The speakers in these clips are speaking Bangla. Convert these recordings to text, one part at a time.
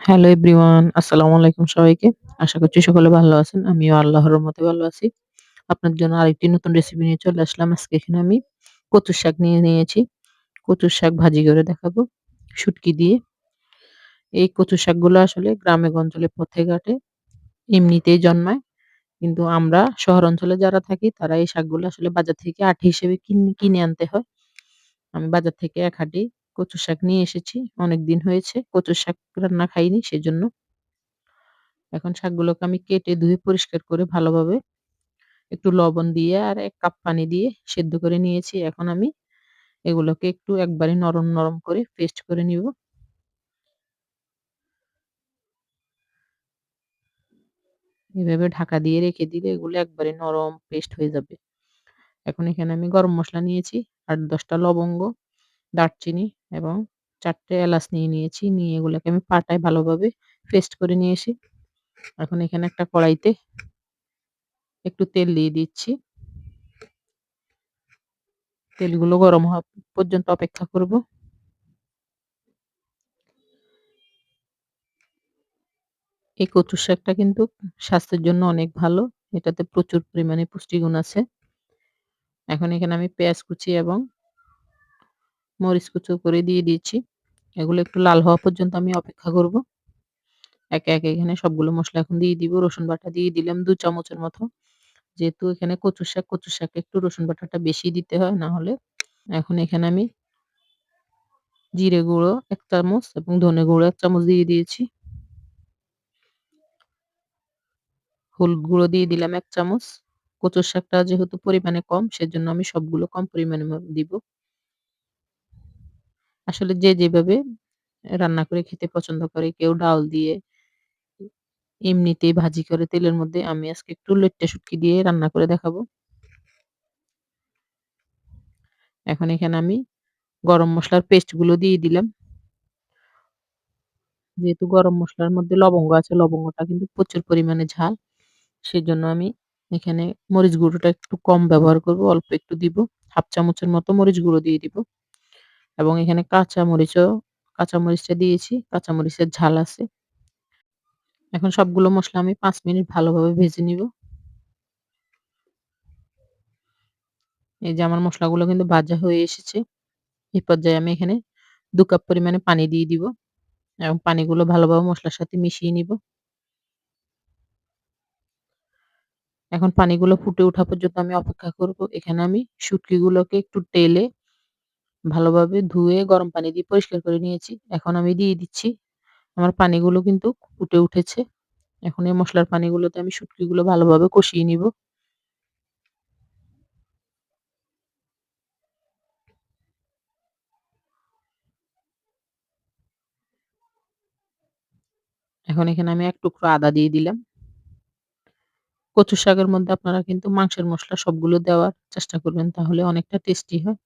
হ্যালো এভরিওয়ান, আসসালামু আলাইকুম সবাইকে। আশা করছি সকলে ভালো আছেন। আমিও আল্লাহর রহমতে ভালো আছি। আপনার জন্য আরেকটি নতুন রেসিপি নিয়ে চলে আসলাম। আজকে এখানে আমি কচুর শাক নিয়ে নিয়েছি। কচুর শাক ভাজি করে দেখাবো শুটকি দিয়ে। এই কচুর শাকগুলো আসলে গ্রামে গঞ্জলে পথে ঘাটে এমনিতেই জন্মায়। কিন্তু আমরা শহর অঞ্চলে যারা থাকি তারা এই শাকগুলো আসলে বাজার থেকে আঁটি হিসেবে কিনে আনতে হয়। আমি বাজার থেকে ১ আঁটি কচুর শাক নিয়ে এসেছি। অনেকদিন হয়েছে কচুর শাক রান্না খাইনি সেজন্য। এখন শাকগুলোকে আমি কেটে ধুয়ে পরিষ্কার করে ভালোভাবে একটু লবণ দিয়ে আর ১ কাপ পানি দিয়ে সেদ্ধ করে নিয়েছি। এখন আমি এগুলোকে একটু একবারে নরম, নরম করে পেস্ট করে নিব। এভাবে ঢাকা দিয়ে রেখে দিলে এগুলো একবারে নরম পেস্ট হয়ে যাবে। এখন এখানে আমি গরম মসলা নিয়েছি, ৮-১০ টা লবঙ্গ, দারচিনি এবং ৪ টে এলাচ নিয়ে নিয়েছি। নিয়ে এগুলোকে আমি পাটায় ভালোভাবে পেস্ট করে নিয়েছি। এখন এখানে একটা কড়াইতে একটু তেল দিয়ে দিচ্ছি। তেলগুলো গরম হওয়া পর্যন্ত অপেক্ষা করব। এই কচু শাকটা কিন্তু স্বাস্থ্যের জন্য অনেক ভালো। এটাতে প্রচুর পরিমাণে পুষ্টিগুণ আছে। এখন এখানে আমি পেঁয়াজ কুচি এবং মরিচ কুচো করে দিয়ে দিয়েছি। এগুলো একটু লাল হওয়া পর্যন্ত আমি অপেক্ষা করব। একে, একে এখানে সবগুলো মসলা এখন দিয়ে দিব। রসুন বাটা দিয়ে দিলাম ২ চামচের মতো। যেহেতু এখানে কচু শাকে একটু রসুন বাটাটা বেশি দিতে হয়, না হলে এখন এখানে আমি জিরে গুঁড়ো ১ চামচ এবং ধনে গুঁড়ো ১ চামচ দিয়ে দিয়েছি। হলুদ গুঁড়ো দিয়ে দিলাম ১ চামচ। কচুর শাকটা যেহেতু পরিমাণে কম সেজন্য আমি সবগুলো কম পরিমাণে দিব। আসলে যে যেভাবে রান্না করে খেতে পছন্দ করে, কেউ ডাল দিয়ে, এমনিতেই ভাজি করে তেলের মধ্যে। আমি আজকে একটু লইট্টা শুটকি দিয়ে রান্না করে দেখাবো। এখন এখানে আমি গরম মসলার পেস্ট গুলো দিয়ে দিলাম। যেহেতু গরম মসলার মধ্যে লবঙ্গ আছে, লবঙ্গটা কিন্তু প্রচুর পরিমাণে ঝাল। সেজন্য আমি এখানে মরিচ গুঁড়োটা একটু কম ব্যবহার করব, অল্প একটু দিব। ১/২ চামচের মতো মরিচ গুঁড়ো দিয়ে দিব এবং এখানে কাঁচামরিচটা দিয়েছি। কাঁচামরিচের ঝাল আছে। এখন সবগুলো মসলা আমি ৫ মিনিট ভালোভাবে ভেজে নিব। এই যে আমার মসলাগুলো কিন্তু ভাজা হয়ে এসেছে। এই পর্যায়ে আমি এখানে ২ কাপ পরিমাণে পানি দিয়ে দিব এবং পানিগুলো ভালোভাবে মসলার সাথে মিশিয়ে নিব। এখন পানিগুলো ফুটে ওঠা পর্যন্ত আমি অপেক্ষা করব। এখানে আমি শুটকিগুলোকে একটু টেলে ভালোভাবে ধুয়ে গরম পানি দিয়ে পরিষ্কার করে নিয়েছি। এখন আমি দিয়ে দিচ্ছি। আমার পানিগুলো কিন্তু ফুটে উঠেছে। এখন এই মসলার পানিগুলোতে আমি শুটকিগুলো ভালোভাবে কষিয়ে নিব। এখন এখানে আমি ১ টুকরো আদা দিয়ে দিলাম। কচু শাকের মধ্যে আপনারা কিন্তু মাংসের মসলা সবগুলো দেওয়ার চেষ্টা করবেন, তাহলে অনেকটা টেস্টি হয়।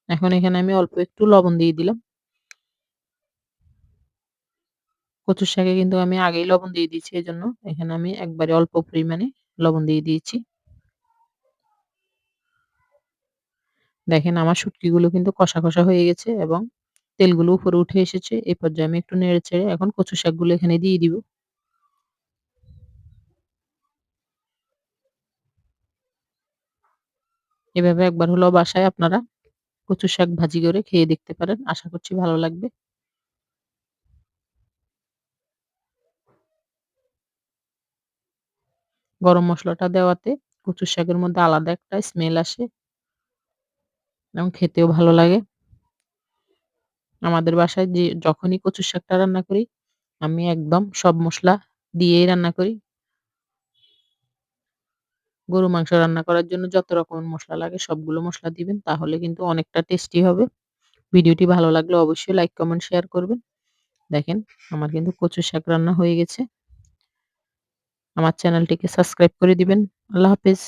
এখন এখানে আমি অল্প একটু লবণ দিয়ে দিলাম। কচুর শাকে কিন্তু আমি আগেই লবণ দিয়ে দিয়েছি, এজন্য এখানে আমি একবারে অল্প পরিমাণে লবণ দিয়ে দিয়েছি। দেখেন আমার শুটকিগুলো কিন্তু কষা, কষা হয়ে গেছে এবং তেলগুলো উপরে উঠে এসেছে। এই পর্যায়ে আমি একটু নেড়েচেড়ে এখন কচু শাকগুলো এখানে দিয়ে দিব। এভাবে একবার হলেও বাসায় আপনারা কচু শাক ভাজি করে খেয়ে দেখতে পারেন। আশা করছি ভালো লাগবে। গরম মসলাটা দেওয়াতে কচু শাকের মধ্যে আলাদা একটা স্মেল আসে এবং খেতেও ভালো লাগে। আমাদের বাসায় যখনই কচু শাকটা রান্না করি, আমি একদম সব মসলা দিয়েই রান্না করি। গরু মাংস রান্না করার জন্য যত রকমের মসলা লাগে সবগুলো মসলা দিবেন। তাহলে কিন্তু অনেকটা টেস্টি হবে। ভিডিওটি ভালো লাগলে অবশ্যই লাইক, কমেন্ট, শেয়ার করবেন। দেখেন আমার কিন্তু কচু শাক রান্না হয়ে গেছে। আমার চ্যানেলটিকে সাবস্ক্রাইব করে দিবেন। আল্লাহ হাফেজ।